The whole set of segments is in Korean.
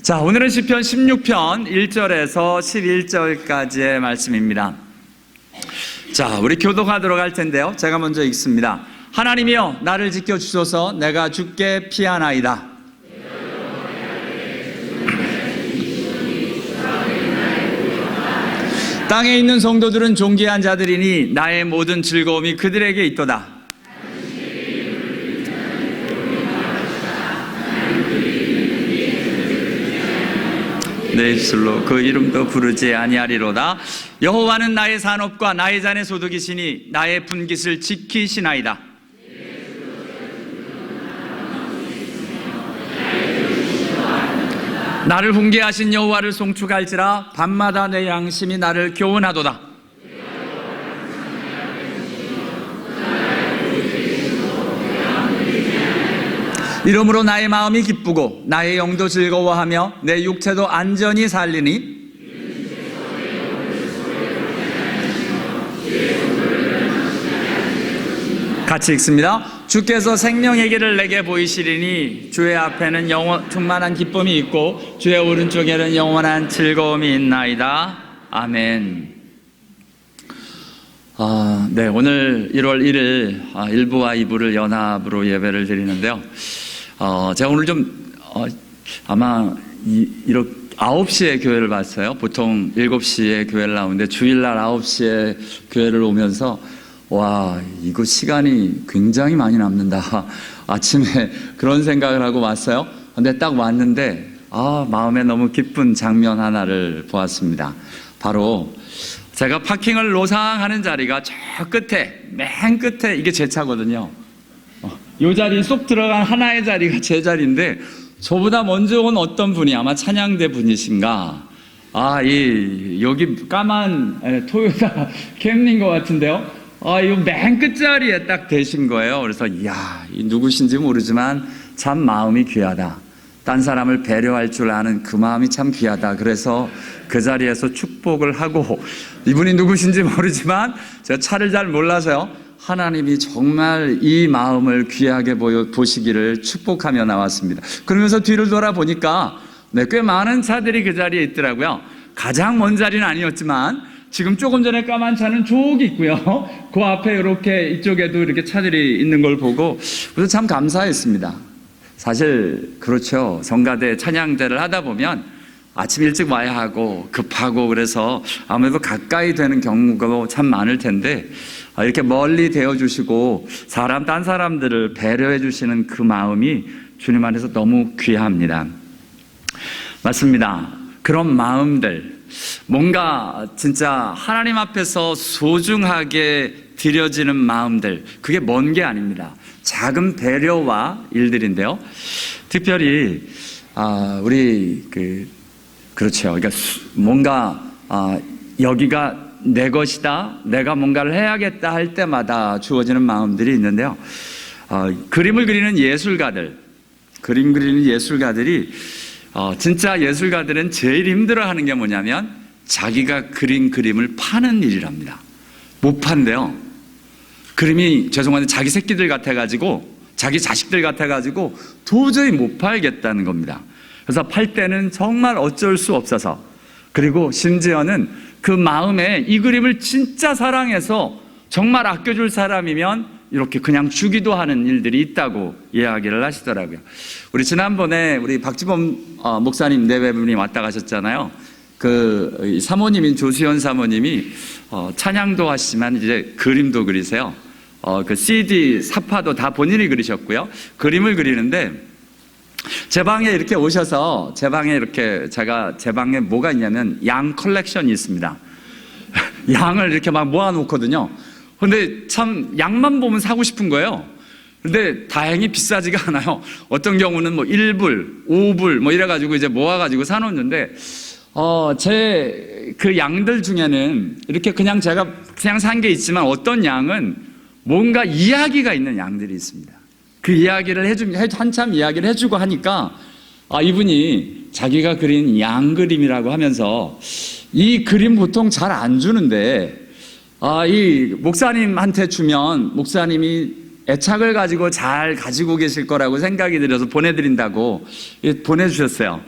자, 오늘은 시편 16편 1절에서 11절까지의 말씀입니다. 자, 우리 교독하도록 할 텐데요. 제가 먼저 읽습니다. 하나님이여 나를 지켜주소서. 내가 주께 피하나이다. 땅에 있는 성도들은 존귀한 자들이니 나의 모든 즐거움이 그들에게 있도다. 내 입술로 그 이름도 부르지 아니하리로다. 여호와는 나의 산업과 나의 잔의 소득이시니 나의 분깃을 지키시나이다. 나를 훈계하신 여호와를 송축할지라. 밤마다 내 양심이 나를 교훈하도다. 이러므로 나의 마음이 기쁘고 나의 영도 즐거워하며 내 육체도 안전히 살리니 같이 읽습니다. 주께서 생명의 길을 내게 보이시리니 주의 앞에는 충만한 기쁨이 있고 주의 오른쪽에는 영원한 즐거움이 있나이다. 아멘. 네, 오늘 1월 1일 1부와 2부를 연합으로 예배를 드리는데요. 제가 오늘 좀 아마 이렇게 9시에 교회를 봤어요. 보통 7시에 교회를 나오는데 주일날 9시에 교회를 오면서 와, 이거 시간이 굉장히 많이 남는다. 아침에 그런 생각을 하고 왔어요. 근데 딱 왔는데 마음에 너무 기쁜 장면 하나를 보았습니다. 바로 제가 파킹을 노상하는 자리가 저 끝에, 맨 끝에 이게 제 차거든요. 이 자리 쏙 들어간 하나의 자리가 제 자리인데 저보다 먼저 온 어떤 분이 아마 찬양대 분이신가? 여기 까만 토요타 캠리인 것 같은데요. 이 맨 끝자리에 딱 되신 거예요. 그래서 이 누구신지 모르지만 참 마음이 귀하다. 딴 사람을 배려할 줄 아는 그 마음이 참 귀하다. 그래서 그 자리에서 축복을 하고, 이분이 누구신지 모르지만 제가 차를 잘 몰라서요, 하나님이 정말 이 마음을 귀하게 보시기를 축복하며 나왔습니다. 그러면서 뒤를 돌아보니까 꽤 많은 차들이 그 자리에 있더라고요. 가장 먼 자리는 아니었지만 지금 조금 전에 까만 차는 저기 있고요. 그 앞에 이렇게 이쪽에도 이렇게 차들이 있는 걸 보고 그래서 참 감사했습니다. 사실 그렇죠. 성가대 찬양대를 하다 보면 아침 일찍 와야 하고 급하고 그래서 아무래도 가까이 되는 경우가 참 많을 텐데 이렇게 멀리 대어주시고 딴 사람들을 배려해 주시는 그 마음이 주님 안에서 너무 귀합니다. 맞습니다. 그런 마음들, 뭔가 진짜 하나님 앞에서 소중하게 드려지는 마음들, 그게 먼 게 아닙니다. 작은 배려와 일들인데요. 특별히 우리 그렇죠. 그러니까 뭔가 여기가 내 것이다, 내가 뭔가를 해야겠다 할 때마다 주어지는 마음들이 있는데요. 그림을 그리는 예술가들이 진짜 예술가들은 제일 힘들어하는 게 뭐냐면 자기가 그린 그림을 파는 일이랍니다. 못 판대요. 그림이 죄송한데 자기 새끼들 같아가지고 자기 자식들 같아가지고 도저히 못 팔겠다는 겁니다. 그래서 팔 때는 정말 어쩔 수 없어서, 그리고 심지어는 그 마음에 이 그림을 진짜 사랑해서 정말 아껴줄 사람이면 이렇게 그냥 주기도 하는 일들이 있다고 이야기를 하시더라고요. 우리 지난번에 우리 박지범 목사님 내외분이 왔다 가셨잖아요. 그 사모님인 조수연 사모님이 찬양도 하시지만 이제 그림도 그리세요. 그 CD 사파도 다 본인이 그리셨고요. 그림을 그리는데 제 방에 이렇게 오셔서 제 방에 뭐가 있냐면 양 컬렉션이 있습니다. 양을 이렇게 막 모아놓거든요. 근데 참 양만 보면 사고 싶은 거예요. 근데 다행히 비싸지가 않아요. 어떤 경우는 1불, 5불 이래가지고 이제 모아가지고 사놓는데 제 그 양들 중에는 이렇게 그냥 제가 산 게 있지만 어떤 양은 뭔가 이야기가 있는 양들이 있습니다. 그 이야기를 한참 이야기를 해주고 하니까 이분이 자기가 그린 양 그림이라고 하면서 이 그림 보통 잘 안 주는데 이 목사님한테 주면 목사님이 애착을 가지고 잘 가지고 계실 거라고 생각이 들어서 보내드린다고 보내주셨어요.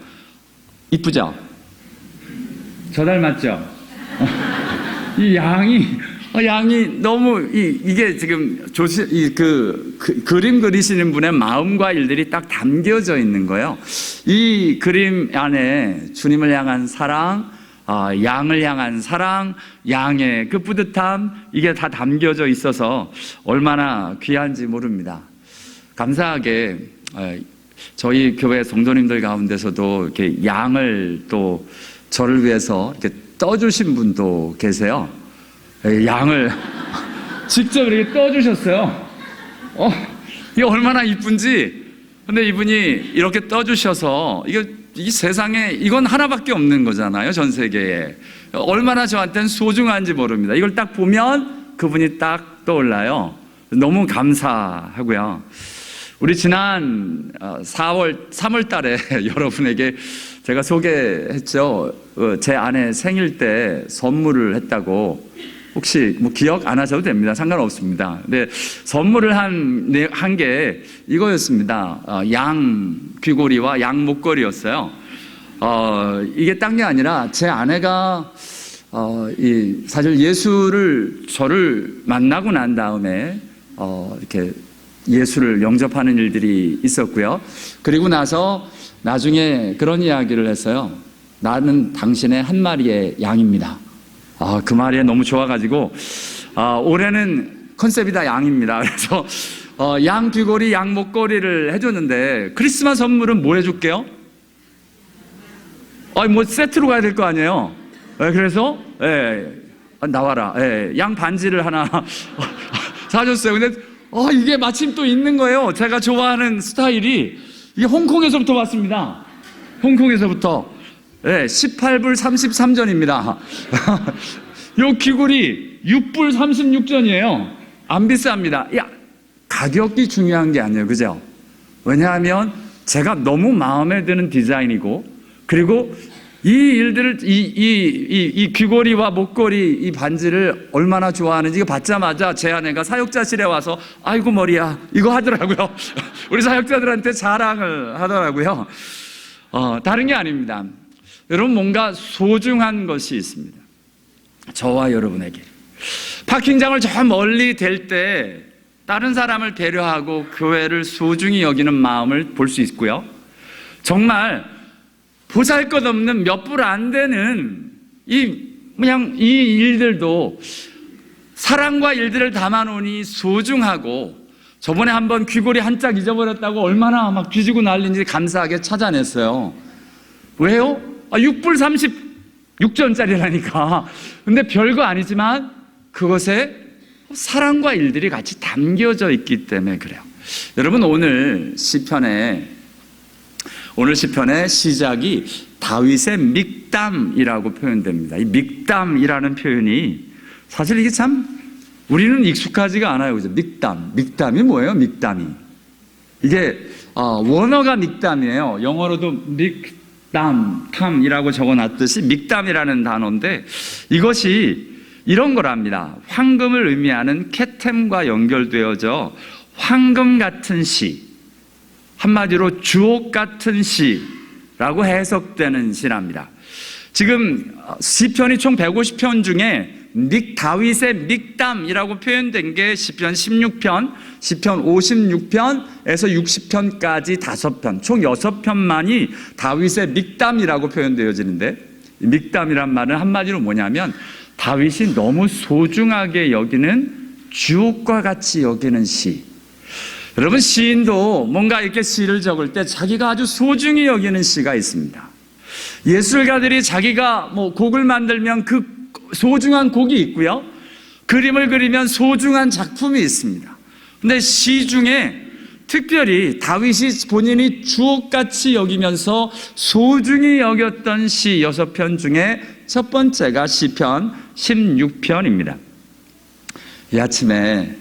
이쁘죠? 저 닮았죠? 이 양이 너무 이게 지금 그림 그리시는 분의 마음과 일들이 딱 담겨져 있는 거예요. 이 그림 안에 주님을 향한 사랑, 양을 향한 사랑, 양의 그 뿌듯함, 이게 다 담겨져 있어서 얼마나 귀한지 모릅니다. 감사하게 저희 교회 성도님들 가운데서도 이렇게 양을 또 저를 위해서 이렇게 떠주신 분도 계세요. 양을 직접 이렇게 떠주셨어요. 이게 얼마나 이쁜지. 근데 이분이 이렇게 떠주셔서 이 세상에 이건 하나밖에 없는 거잖아요. 전 세계에. 얼마나 저한테는 소중한지 모릅니다. 이걸 딱 보면 그분이 딱 떠올라요. 너무 감사하고요. 우리 지난 3월 달에 여러분에게 제가 소개했죠. 제 아내 생일 때 선물을 했다고. 혹시 기억 안 하셔도 됩니다. 상관없습니다. 근데 선물을 한 게 이거였습니다. 양 귀걸이와 양 목걸이였어요. 이게 딴 게 아니라 제 아내가 사실 저를 만나고 난 다음에 이렇게 예수를 영접하는 일들이 있었고요. 그리고 나서 나중에 그런 이야기를 했어요. 나는 당신의 한 마리의 양입니다. 그 말이 너무 좋아가지고 올해는 컨셉이 다 양입니다. 그래서 양 귀걸이, 양 목걸이를 해줬는데 크리스마스 선물은 뭐 해줄게요? 세트로 가야 될 거 아니에요. 그래서 나와라. 양 반지를 하나 사줬어요. 근데 이게 마침 또 있는 거예요. 제가 좋아하는 스타일이 이게 홍콩에서부터 왔습니다. 홍콩에서부터. 18불 33전입니다. 요 귀걸이 6불 36전이에요. 안 비쌉니다. 가격이 중요한 게 아니에요. 그죠? 왜냐하면 제가 너무 마음에 드는 디자인이고, 그리고 이 일들을, 이 귀걸이와 목걸이, 이 반지를 얼마나 좋아하는지 이거 받자마자 제 아내가 사역자실에 와서 아이고 머리야 이거 하더라고요. 우리 사역자들한테 자랑을 하더라고요. 다른 게 아닙니다. 여러분, 뭔가 소중한 것이 있습니다. 저와 여러분에게. 파킹장을 저 멀리 댈 때 다른 사람을 배려하고 교회를 소중히 여기는 마음을 볼 수 있고요. 정말 보잘것없는 몇 불 안 되는 그냥 이 일들도 사랑과 일들을 담아놓으니 소중하고, 저번에 한번 귀걸이 한 짝 잊어버렸다고 얼마나 막 뒤지고 난리인지 감사하게 찾아냈어요. 왜요? 6불 36전짜리라니까. 근데 별거 아니지만 그것에 사랑과 일들이 같이 담겨져 있기 때문에 그래요. 여러분, 오늘 시편의 시작이 다윗의 믹담이라고 표현됩니다. 이 믹담이라는 표현이 사실 이게 참 우리는 익숙하지가 않아요. 그죠? 믹담이 뭐예요? 믹담이. 이게 원어가 믹담이에요. 영어로도 탐이라고 적어놨듯이 믹담이라는 단어인데, 이것이 이런 거랍니다. 황금을 의미하는 케템과 연결되어져 황금 같은 시, 한마디로 주옥 같은 시라고 해석되는 시랍니다. 지금 시편이 총 150편 중에 다윗의 믹담이라고 표현된 게 시편 16편, 시편 56편에서 60편까지 5편, 총 6편만이 다윗의 믹담이라고 표현되어지는데, 믹담이란 말은 한마디로 뭐냐면 다윗이 너무 소중하게 여기는 주옥과 같이 여기는 시. 여러분, 시인도 뭔가 이렇게 시를 적을 때 자기가 아주 소중히 여기는 시가 있습니다. 예술가들이 자기가 곡을 만들면 그 소중한 곡이 있고요, 그림을 그리면 소중한 작품이 있습니다. 근데 시 중에 특별히 다윗이 본인이 주옥같이 여기면서 소중히 여겼던 시 6편 중에 첫 번째가 시편 16편입니다. 이 아침에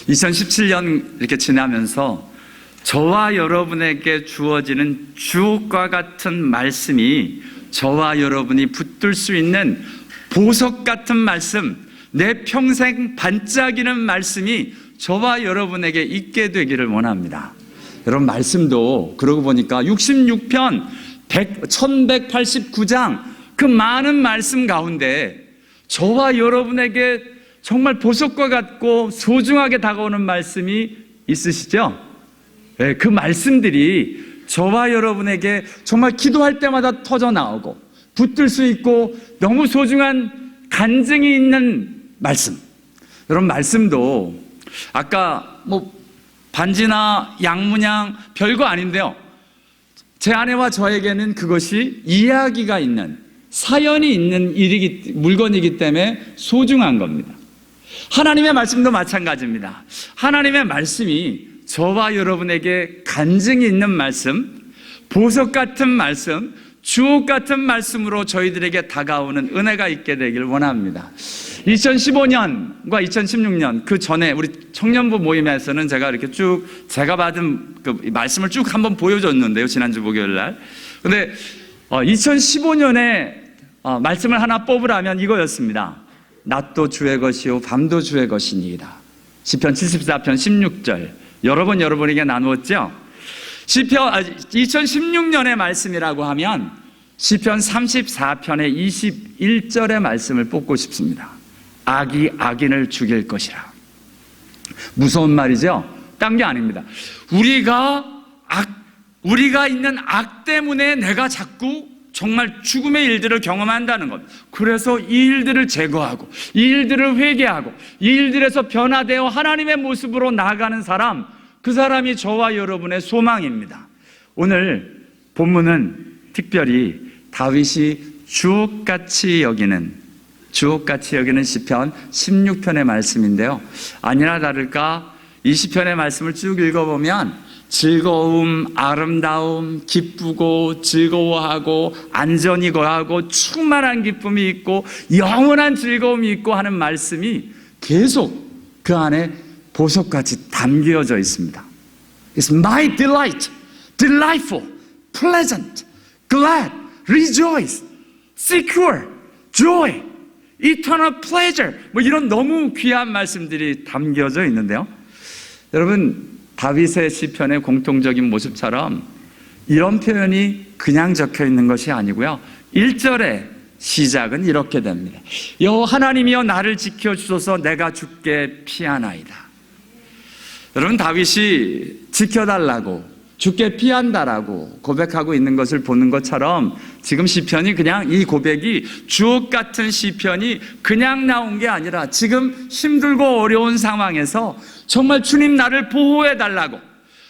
2017년 이렇게 지나면서 저와 여러분에게 주어지는 주옥과 같은 말씀이, 저와 여러분이 붙들 수 있는 보석 같은 말씀, 내 평생 반짝이는 말씀이 저와 여러분에게 있게 되기를 원합니다. 여러분, 말씀도 그러고 보니까 66편 1189장 그 많은 말씀 가운데 저와 여러분에게 정말 보석과 같고 소중하게 다가오는 말씀이 있으시죠? 네, 그 말씀들이 저와 여러분에게 정말 기도할 때마다 터져 나오고 붙들 수 있고 너무 소중한 간증이 있는 말씀. 여러분, 말씀도 아까 반지나 양문양 별거 아닌데요, 제 아내와 저에게는 그것이 이야기가 있는, 사연이 있는 물건이기 때문에 소중한 겁니다. 하나님의 말씀도 마찬가지입니다. 하나님의 말씀이 저와 여러분에게 간증이 있는 말씀, 보석 같은 말씀, 주옥 같은 말씀으로 저희들에게 다가오는 은혜가 있게 되길 원합니다. 2015년과 2016년 그 전에 우리 청년부 모임에서는 제가 이렇게 제가 받은 그 말씀을 쭉 한번 보여줬는데요, 지난주 목요일 날. 근데 2015년에 말씀을 하나 뽑으라면 이거였습니다. 낮도 주의 것이요 밤도 주의 것이니이다. 시편 74편 16절 여러 번 여러분에게 나누었죠. 2016년의 말씀이라고 하면 시편 34편의 21절의 말씀을 뽑고 싶습니다. 악이 악인을 죽일 것이라. 무서운 말이죠. 딴 게 아닙니다. 우리가 있는 악 때문에 내가 자꾸 정말 죽음의 일들을 경험한다는 것. 그래서 이 일들을 제거하고 이 일들을 회개하고 이 일들에서 변화되어 하나님의 모습으로 나아가는 사람, 그 사람이 저와 여러분의 소망입니다. 오늘 본문은 특별히 다윗이 주옥같이 여기는 시편 16편의 말씀인데요, 아니나 다를까 이 시편의 말씀을 쭉 읽어보면 즐거움, 아름다움, 기쁘고 즐거워하고 안전이 거하고 충만한 기쁨이 있고 영원한 즐거움이 있고 하는 말씀이 계속 그 안에 보석같이 담겨져 있습니다. It's my delight, delightful, pleasant, glad, rejoice, secure, joy, eternal pleasure, 이런 너무 귀한 말씀들이 담겨져 있는데요, 여러분, 다윗의 시편의 공통적인 모습처럼 이런 표현이 그냥 적혀 있는 것이 아니고요, 1절의 시작은 이렇게 됩니다. 여호와 하나님이여 나를 지켜주소서, 내가 죽게 피하나이다. 여러분, 다윗이 지켜달라고, 죽게 피한다라고 고백하고 있는 것을 보는 것처럼 지금 시편이 그냥, 이 고백이 주옥 같은 시편이 그냥 나온 게 아니라 지금 힘들고 어려운 상황에서 정말 주님 나를 보호해달라고,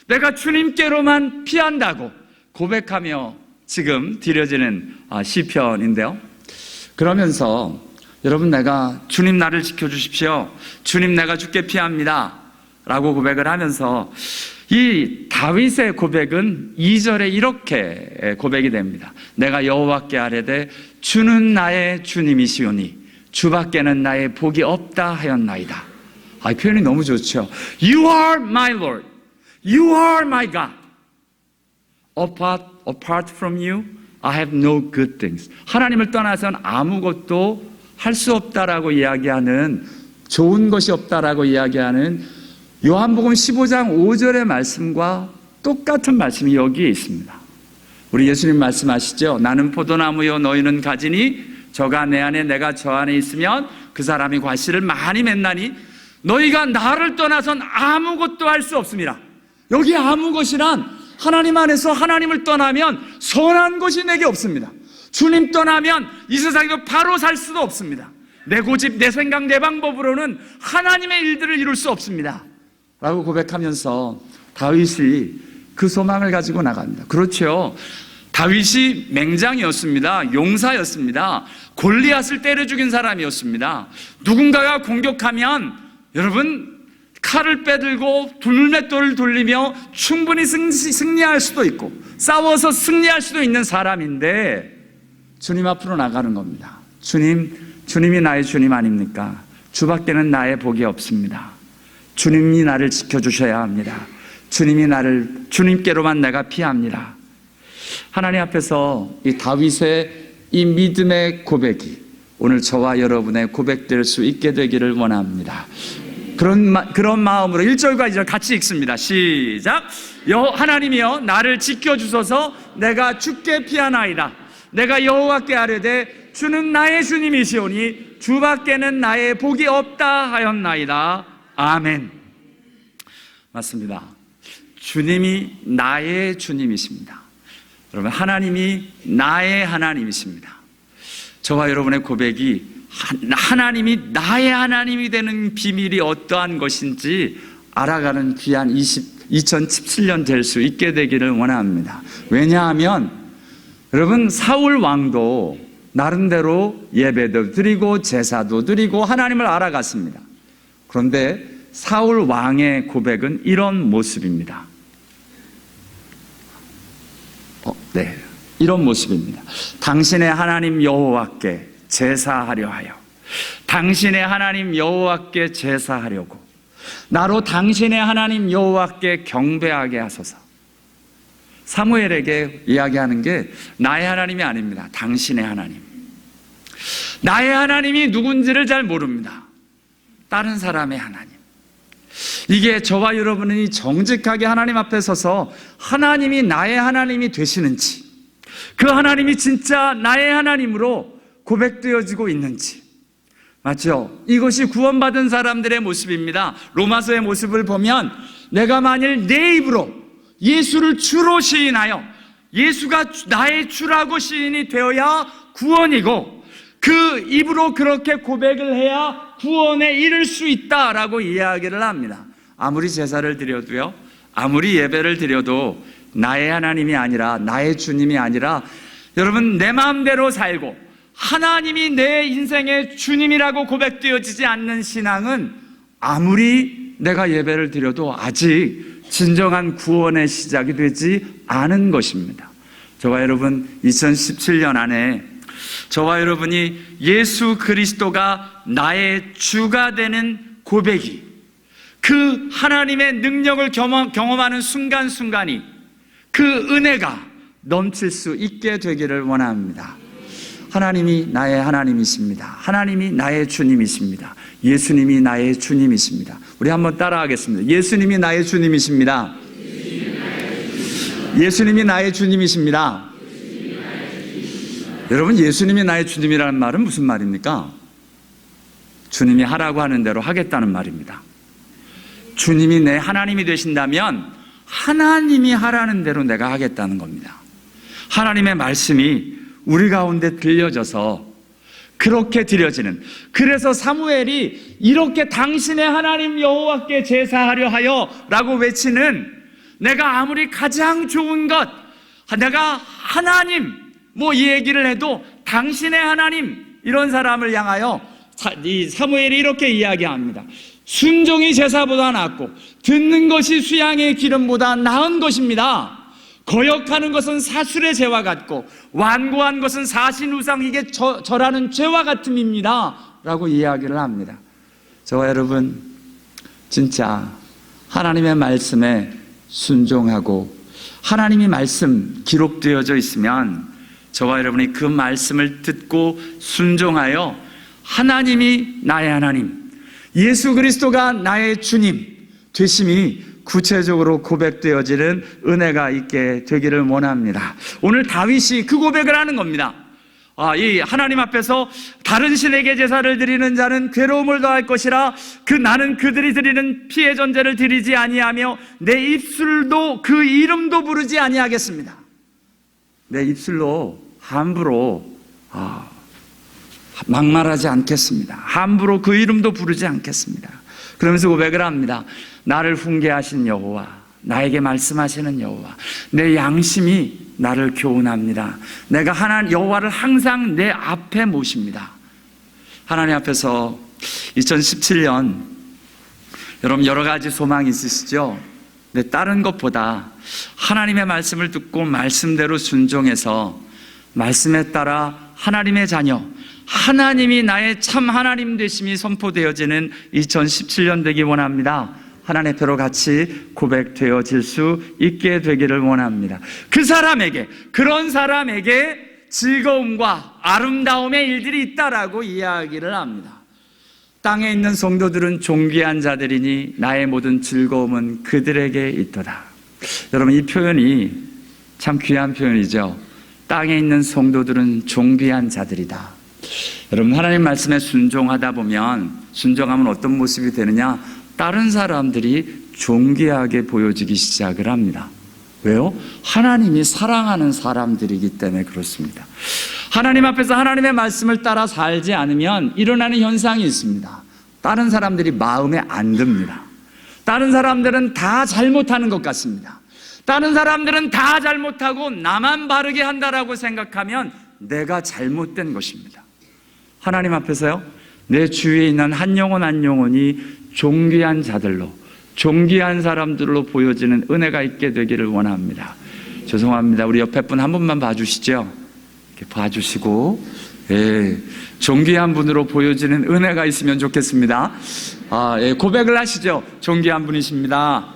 내가 주님께로만 피한다고 고백하며 지금 드려지는 시편인데요, 그러면서 여러분, 내가 주님 나를 지켜주십시오, 주님 내가 죽게 피합니다 라고 고백을 하면서 이 다윗의 고백은 2절에 이렇게 고백이 됩니다. 내가 여호와께 아뢰되 주는 나의 주님이시오니 주밖에는 나의 복이 없다 하였나이다. 이 표현이 너무 좋죠. You are my Lord, You are my God. Apart from you, I have no good things. 하나님을 떠나선 아무것도 할 수 없다라고 이야기하는, 좋은 것이 없다라고 이야기하는 요한복음 15장 5절의 말씀과 똑같은 말씀이 여기에 있습니다. 우리 예수님 말씀하시죠. 나는 포도나무요 너희는 가지니 저가 내 안에 내가 저 안에 있으면 그 사람이 과실을 많이 맺나니 너희가 나를 떠나선 아무것도 할 수 없습니다. 여기 아무 것이란 하나님 안에서 하나님을 떠나면 선한 것이 내게 없습니다. 주님 떠나면 이 세상에서 바로 살 수도 없습니다. 내 고집, 내 생각, 내 방법으로는 하나님의 일들을 이룰 수 없습니다 라고 고백하면서 다윗이 그 소망을 가지고 나갑니다. 그렇죠. 다윗이 맹장이었습니다. 용사였습니다. 골리앗을 때려 죽인 사람이었습니다. 누군가가 공격하면 여러분 칼을 빼들고 둘맷돌을 돌리며 충분히 승리할 수도 있고 싸워서 승리할 수도 있는 사람인데 주님 앞으로 나가는 겁니다. 주님이 나의 주님 아닙니까? 주밖에는 나의 복이 없습니다. 주님이 나를 지켜주셔야 합니다. 주님께로만 내가 피합니다. 하나님 앞에서 이 다윗의 이 믿음의 고백이 오늘 저와 여러분의 고백될 수 있게 되기를 원합니다. 그런 마음으로 1절과 2절 같이 읽습니다. 시작. 하나님이여 나를 지켜주소서. 내가 주께 피하나이다. 내가 여호와께 아뢰되 주는 나의 주님이시오니 주밖에는 나의 복이 없다 하였나이다. 아멘. 맞습니다. 주님이 나의 주님이십니다. 여러분, 하나님이 나의 하나님이십니다. 저와 여러분의 고백이 하나님이 나의 하나님이 되는 비밀이 어떠한 것인지 알아가는 귀한 2017년 될 수 있게 되기를 원합니다. 왜냐하면 여러분, 사울 왕도 나름대로 예배도 드리고 제사도 드리고 하나님을 알아갔습니다. 그런데 사울 왕의 고백은 이런 모습입니다. 이런 모습입니다. 당신의 하나님 여호와께 제사하려 하여, 당신의 하나님 여호와께 제사하려고 나로 당신의 하나님 여호와께 경배하게 하소서. 사무엘에게 이야기하는 게 나의 하나님이 아닙니다. 당신의 하나님. 나의 하나님이 누군지를 잘 모릅니다. 다른 사람의 하나님. 이게 저와 여러분이 정직하게 하나님 앞에 서서 하나님이 나의 하나님이 되시는지, 그 하나님이 진짜 나의 하나님으로 고백되어지고 있는지. 맞죠? 이것이 구원받은 사람들의 모습입니다. 로마서의 모습을 보면 내가 만일 내 입으로 예수를 주로 시인하여 예수가 나의 주라고 시인이 되어야 구원이고, 그 입으로 그렇게 고백을 해야 구원에 이를 수 있다라고 이야기를 합니다. 아무리 제사를 드려도요, 아무리 예배를 드려도 나의 하나님이 아니라, 나의 주님이 아니라 여러분 내 마음대로 살고 하나님이 내 인생의 주님이라고 고백되어지지 않는 신앙은 아무리 내가 예배를 드려도 아직 진정한 구원의 시작이 되지 않은 것입니다. 저와 여러분, 2017년 안에 저와 여러분이 예수 그리스도가 나의 주가 되는 고백이, 그 하나님의 능력을 경험하는 순간순간이, 그 은혜가 넘칠 수 있게 되기를 원합니다. 하나님이 나의 하나님이십니다. 하나님이 나의 주님이십니다. 예수님이 나의 주님이십니다. 우리 한번 따라하겠습니다. 예수님이 나의 주님이십니다. 예수님이 나의 주님이십니다. 여러분, 예수님이 나의 주님이라는 말은 무슨 말입니까? 주님이 하라고 하는 대로 하겠다는 말입니다. 주님이 내 하나님이 되신다면 하나님이 하라는 대로 내가 하겠다는 겁니다. 하나님의 말씀이 우리 가운데 들려져서 그렇게 드려지는, 그래서 사무엘이 이렇게 당신의 하나님 여호와께 제사하려 하여 라고 외치는, 내가 아무리 가장 좋은 것, 내가 하나님 이 얘기를 해도 당신의 하나님, 이런 사람을 향하여 이 사무엘이 이렇게 이야기합니다. 순종이 제사보다 낫고 듣는 것이 수양의 기름보다 나은 것입니다. 거역하는 것은 사술의 죄와 같고 완고한 것은 사신우상에게 절하는 죄와 같음입니다 라고 이야기를 합니다. 저와 여러분, 진짜 하나님의 말씀에 순종하고 하나님의 말씀 기록되어져 있으면 저와 여러분이 그 말씀을 듣고 순종하여 하나님이 나의 하나님, 예수 그리스도가 나의 주님 되심이 구체적으로 고백되어지는 은혜가 있게 되기를 원합니다. 오늘 다윗이 그 고백을 하는 겁니다. 이 하나님 앞에서 다른 신에게 제사를 드리는 자는 괴로움을 더할 것이라, 나는 그들이 드리는 피의 전제를 드리지 아니하며 내 입술도 그 이름도 부르지 아니하겠습니다. 내 입술로 함부로 막말하지 않겠습니다. 함부로 그 이름도 부르지 않겠습니다. 그러면서 고백을 합니다. 나를 훈계하신 여호와, 나에게 말씀하시는 여호와, 내 양심이 나를 교훈합니다. 내가 여호와를 항상 내 앞에 모십니다. 하나님 앞에서 2017년 여러분 여러 가지 소망이 있으시죠? 근데 다른 것보다 하나님의 말씀을 듣고 말씀대로 순종해서 말씀에 따라 하나님의 자녀, 하나님이 나의 참 하나님 되심이 선포되어지는 2017년 되기 원합니다. 하나님의 표로 같이 고백되어질 수 있게 되기를 원합니다. 그런 사람에게 즐거움과 아름다움의 일들이 있다라고 이야기를 합니다. 땅에 있는 성도들은 존귀한 자들이니 나의 모든 즐거움은 그들에게 있도다. 여러분, 이 표현이 참 귀한 표현이죠. 땅에 있는 성도들은 존귀한 자들이다. 여러분, 하나님 말씀에 순종하다 보면, 순종하면 어떤 모습이 되느냐? 다른 사람들이 존귀하게 보여지기 시작을 합니다. 왜요? 하나님이 사랑하는 사람들이기 때문에 그렇습니다. 하나님 앞에서 하나님의 말씀을 따라 살지 않으면 일어나는 현상이 있습니다. 다른 사람들이 마음에 안 듭니다. 다른 사람들은 다 잘못하는 것 같습니다. 다른 사람들은 다 잘못하고 나만 바르게 한다라고 생각하면 내가 잘못된 것입니다. 하나님 앞에서요, 내 주위에 있는 한 영혼 한 영혼이 존귀한 자들로, 존귀한 사람들로 보여지는 은혜가 있게 되기를 원합니다. 죄송합니다. 우리 옆에 분 한 분만 봐주시죠. 이렇게 봐주시고, 존귀한 분으로 보여지는 은혜가 있으면 좋겠습니다. 고백을 하시죠. 존귀한 분이십니다.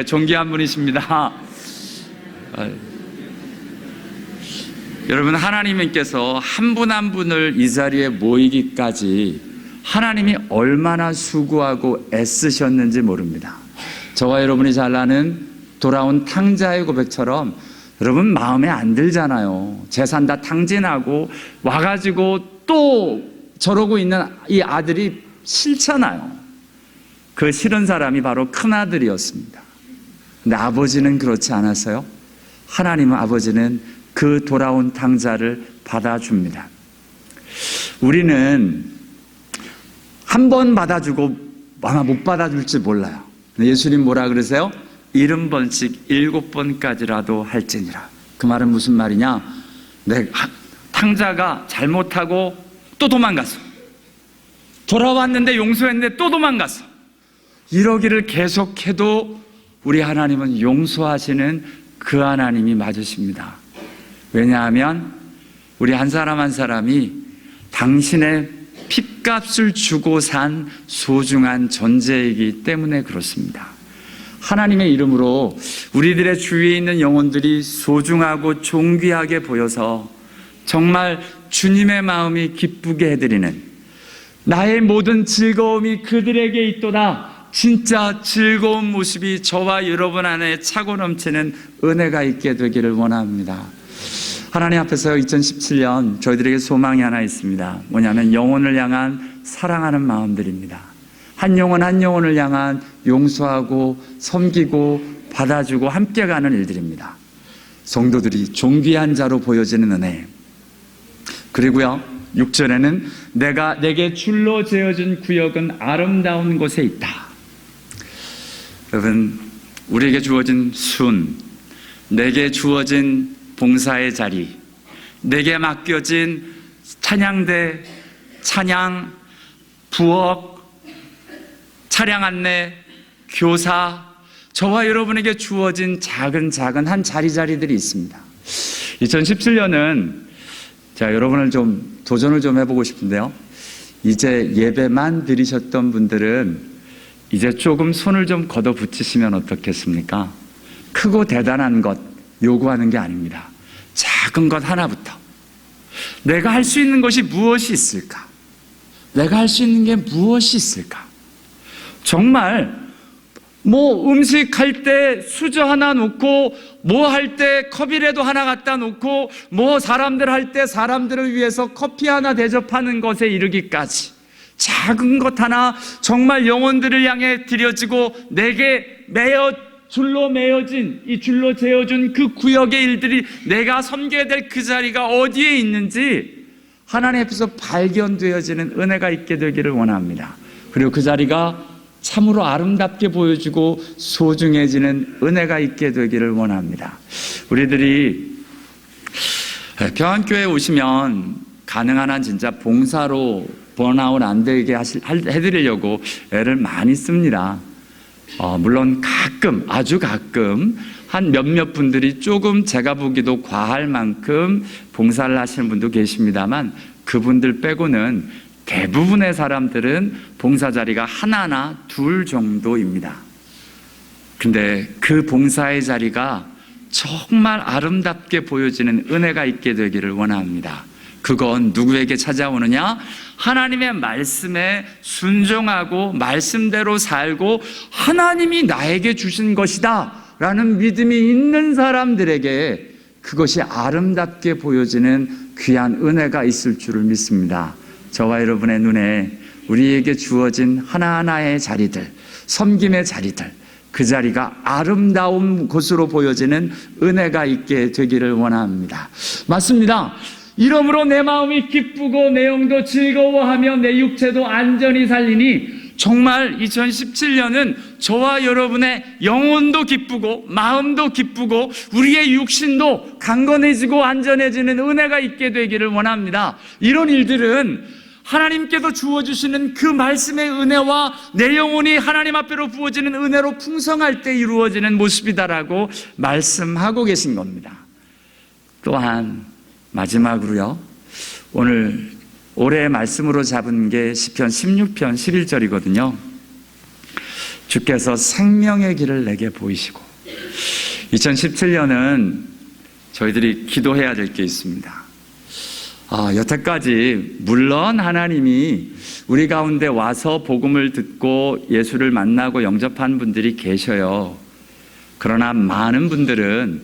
존귀한 분이십니다. 여러분, 하나님께서 한 분 한 분을 이 자리에 모이기까지 하나님이 얼마나 수고하고 애쓰셨는지 모릅니다. 저와 여러분이 잘 아는 돌아온 탕자의 고백처럼 여러분, 마음에 안 들잖아요. 재산 다 탕진하고 와가지고 또 저러고 있는 이 아들이 싫잖아요. 그 싫은 사람이 바로 큰아들이었습니다. 근데 아버지는 그렇지 않았어요. 하나님은, 아버지는 그 돌아온 탕자를 받아줍니다. 우리는 한 번 받아주고 아마 못 받아줄지 몰라요. 예수님 뭐라 그러세요? 70번씩 7번까지라도 할지니라. 그 말은 무슨 말이냐? 탕자가 잘못하고 또 도망갔어. 돌아왔는데 용서했는데 또 도망갔어. 이러기를 계속해도 우리 하나님은 용서하시는 그 하나님이 맞으십니다. 왜냐하면 우리 한 사람 한 사람이 당신의 핏값을 주고 산 소중한 존재이기 때문에 그렇습니다. 하나님의 이름으로 우리들의 주위에 있는 영혼들이 소중하고 존귀하게 보여서 정말 주님의 마음이 기쁘게 해드리는, 나의 모든 즐거움이 그들에게 있도다, 진짜 즐거운 모습이 저와 여러분 안에 차고 넘치는 은혜가 있게 되기를 원합니다. 하나님 앞에서 2017년 저희들에게 소망이 하나 있습니다. 뭐냐면 영혼을 향한 사랑하는 마음들입니다. 한 영혼 한 영혼을 향한 용서하고 섬기고 받아주고 함께 가는 일들입니다. 성도들이 존귀한 자로 보여지는 은혜. 그리고요, 6절에는 내게 줄로 재어준 구역은 아름다운 곳에 있다. 여러분, 우리에게 주어진 순, 내게 주어진 봉사의 자리, 내게 맡겨진 찬양대, 찬양, 부엌, 차량 안내, 교사, 저와 여러분에게 주어진 작은 한 자리들이 있습니다. 2017년은 여러분을 좀 도전을 좀 해보고 싶은데요. 이제 예배만 드리셨던 분들은 이제 조금 손을 좀 걷어붙이시면 어떻겠습니까? 크고 대단한 것 요구하는 게 아닙니다. 작은 것 하나부터. 내가 할 수 있는 것이 무엇이 있을까? 내가 할 수 있는 게 무엇이 있을까? 정말 음식 할 때 수저 하나 놓고, 할 때 컵이라도 하나 갖다 놓고, 사람들 할 때 사람들을 위해서 커피 하나 대접하는 것에 이르기까지 작은 것 하나, 정말 영혼들을 향해 드려지고 내게 줄로 매어진, 이 줄로 재어준 그 구역의 일들이 내가 섬겨야 될 그 자리가 어디에 있는지 하나님 앞에서 발견되어지는 은혜가 있게 되기를 원합니다. 그리고 그 자리가 참으로 아름답게 보여지고 소중해지는 은혜가 있게 되기를 원합니다. 우리들이 평안교회에 오시면 가능한 한 진짜 봉사로 번아웃 안 되게 해드리려고 애를 많이 씁니다. 물론 가끔, 아주 가끔 한 몇몇 분들이 조금 제가 보기도 과할 만큼 봉사를 하시는 분도 계십니다만, 그분들 빼고는 대부분의 사람들은 봉사 자리가 하나나 둘 정도입니다. 근데 그 봉사의 자리가 정말 아름답게 보여지는 은혜가 있게 되기를 원합니다. 그건 누구에게 찾아오느냐? 하나님의 말씀에 순종하고 말씀대로 살고 하나님이 나에게 주신 것이다 라는 믿음이 있는 사람들에게 그것이 아름답게 보여지는 귀한 은혜가 있을 줄을 믿습니다. 저와 여러분의 눈에 우리에게 주어진 하나하나의 자리들, 섬김의 자리들, 그 자리가 아름다운 곳으로 보여지는 은혜가 있게 되기를 원합니다. 맞습니다. 이러므로 내 마음이 기쁘고 내 영도 즐거워하며 내 육체도 안전히 살리니 정말 2017년은 저와 여러분의 영혼도 기쁘고 마음도 기쁘고 우리의 육신도 강건해지고 안전해지는 은혜가 있게 되기를 원합니다. 이런 일들은 하나님께서 주어주시는 그 말씀의 은혜와 내 영혼이 하나님 앞에로 부어지는 은혜로 풍성할 때 이루어지는 모습이다라고 말씀하고 계신 겁니다. 또한 마지막으로요, 오늘 올해의 말씀으로 잡은 게 시편 16편 11절이거든요. 주께서 생명의 길을 내게 보이시고, 2017년은 저희들이 기도해야 될 게 있습니다. 여태까지 물론 하나님이 우리 가운데 와서 복음을 듣고 예수를 만나고 영접한 분들이 계셔요. 그러나 많은 분들은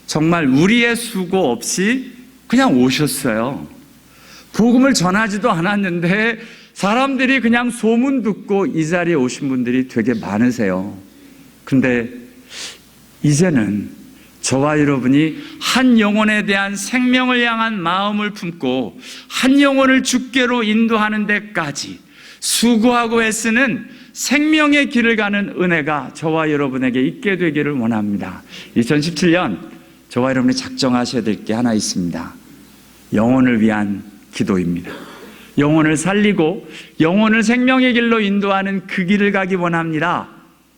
정말 우리의 수고 없이 그냥 오셨어요. 복음을 전하지도 않았는데 사람들이 그냥 소문 듣고 이 자리에 오신 분들이 되게 많으세요. 근데 이제는 저와 여러분이 한 영혼에 대한 생명을 향한 마음을 품고 한 영혼을 주께로 인도하는 데까지 수고하고 애쓰는 생명의 길을 가는 은혜가 저와 여러분에게 있게 되기를 원합니다. 2017년 저와 여러분이 작정하셔야 될 게 하나 있습니다. 영혼을 위한 기도입니다. 영혼을 살리고 영혼을 생명의 길로 인도하는 그 길을 가기 원합니다.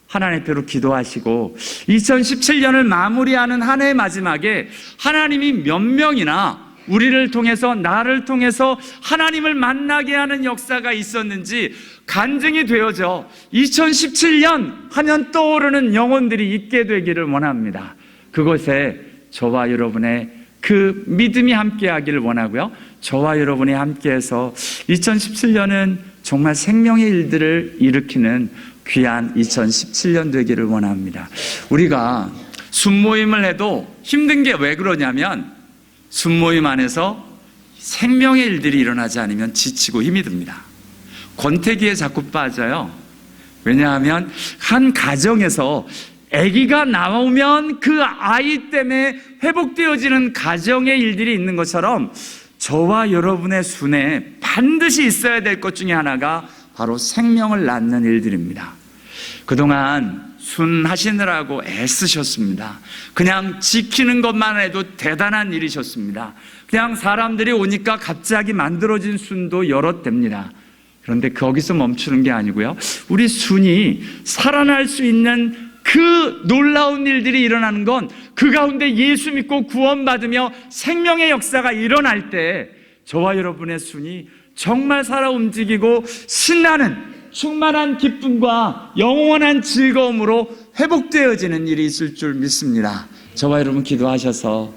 하나님 앞으로 기도하시고 2017년을 마무리하는 한 해의 마지막에 하나님이 몇 명이나 우리를 통해서 나를 통해서 하나님을 만나게 하는 역사가 있었는지 간증이 되어져 2017년 하면 떠오르는 영혼들이 있게 되기를 원합니다. 그곳에 저와 여러분의 그 믿음이 함께하기를 원하고요, 저와 여러분이 함께해서 2017년은 정말 생명의 일들을 일으키는 귀한 2017년 되기를 원합니다. 우리가 순모임을 해도 힘든 게 왜 그러냐면 순모임 안에서 생명의 일들이 일어나지 않으면 지치고 힘이 듭니다. 권태기에 자꾸 빠져요. 왜냐하면 한 가정에서 아기가 나오면 그 아이 때문에 회복되어지는 가정의 일들이 있는 것처럼 저와 여러분의 순에 반드시 있어야 될 것 중에 하나가 바로 생명을 낳는 일들입니다. 그동안 순하시느라고 애쓰셨습니다. 그냥 지키는 것만 해도 대단한 일이셨습니다. 그냥 사람들이 오니까 갑자기 만들어진 순도 여럿 됩니다. 그런데 거기서 멈추는 게 아니고요, 우리 순이 살아날 수 있는 그 놀라운 일들이 일어나는 건 그 가운데 예수 믿고 구원받으며 생명의 역사가 일어날 때 저와 여러분의 순이 정말 살아 움직이고 신나는 충만한 기쁨과 영원한 즐거움으로 회복되어지는 일이 있을 줄 믿습니다. 저와 여러분 기도하셔서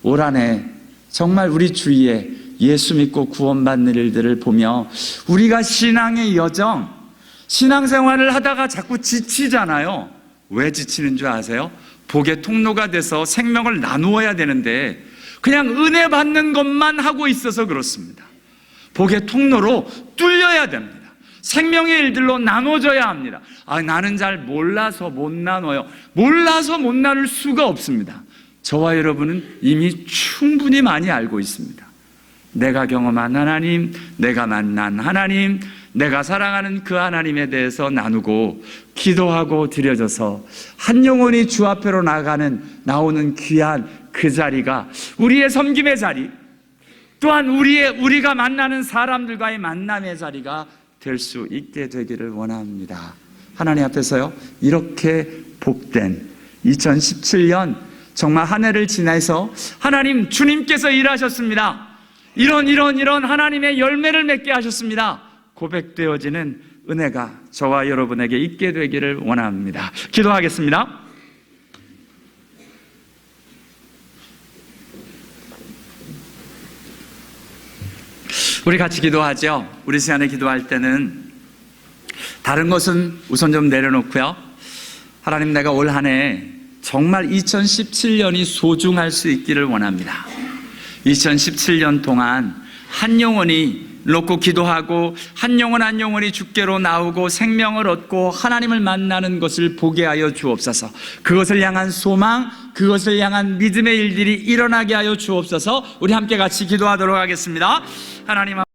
올 한 해 정말 우리 주위에 예수 믿고 구원받는 일들을 보며 우리가 신앙의 여정, 신앙생활을 하다가 자꾸 지치잖아요. 왜 지치는 줄 아세요? 복의 통로가 돼서 생명을 나누어야 되는데 그냥 은혜 받는 것만 하고 있어서 그렇습니다. 복의 통로로 뚫려야 됩니다. 생명의 일들로 나눠져야 합니다. 나는 잘 몰라서 못 나눠요. 몰라서 못 나눌 수가 없습니다. 저와 여러분은 이미 충분히 많이 알고 있습니다. 내가 경험한 하나님, 내가 만난 하나님, 내가 사랑하는 그 하나님에 대해서 나누고 기도하고 드려져서 한 영혼이 주 앞으로 나오는 귀한 그 자리가 우리의 섬김의 자리, 또한 우리가 만나는 사람들과의 만남의 자리가 될 수 있게 되기를 원합니다. 하나님 앞에서요, 이렇게 복된 2017년 정말 한 해를 지나서 하나님, 주님께서 일하셨습니다. 이런 하나님의 열매를 맺게 하셨습니다. 고백되어지는 은혜가 저와 여러분에게 있게 되기를 원합니다. 기도하겠습니다. 우리 같이 기도하죠. 우리 시간에 기도할 때는 다른 것은 우선 좀 내려놓고요. 하나님, 내가 올 한 해 정말 2017년이 소중할 수 있기를 원합니다. 2017년 동안 한 영혼이 놓고 기도하고 한 영혼 한 영혼이 주께로 나오고 생명을 얻고 하나님을 만나는 것을 보게 하여 주옵소서. 그것을 향한 소망, 그것을 향한 믿음의 일들이 일어나게 하여 주옵소서. 우리 함께 같이 기도하도록 하겠습니다. 하나님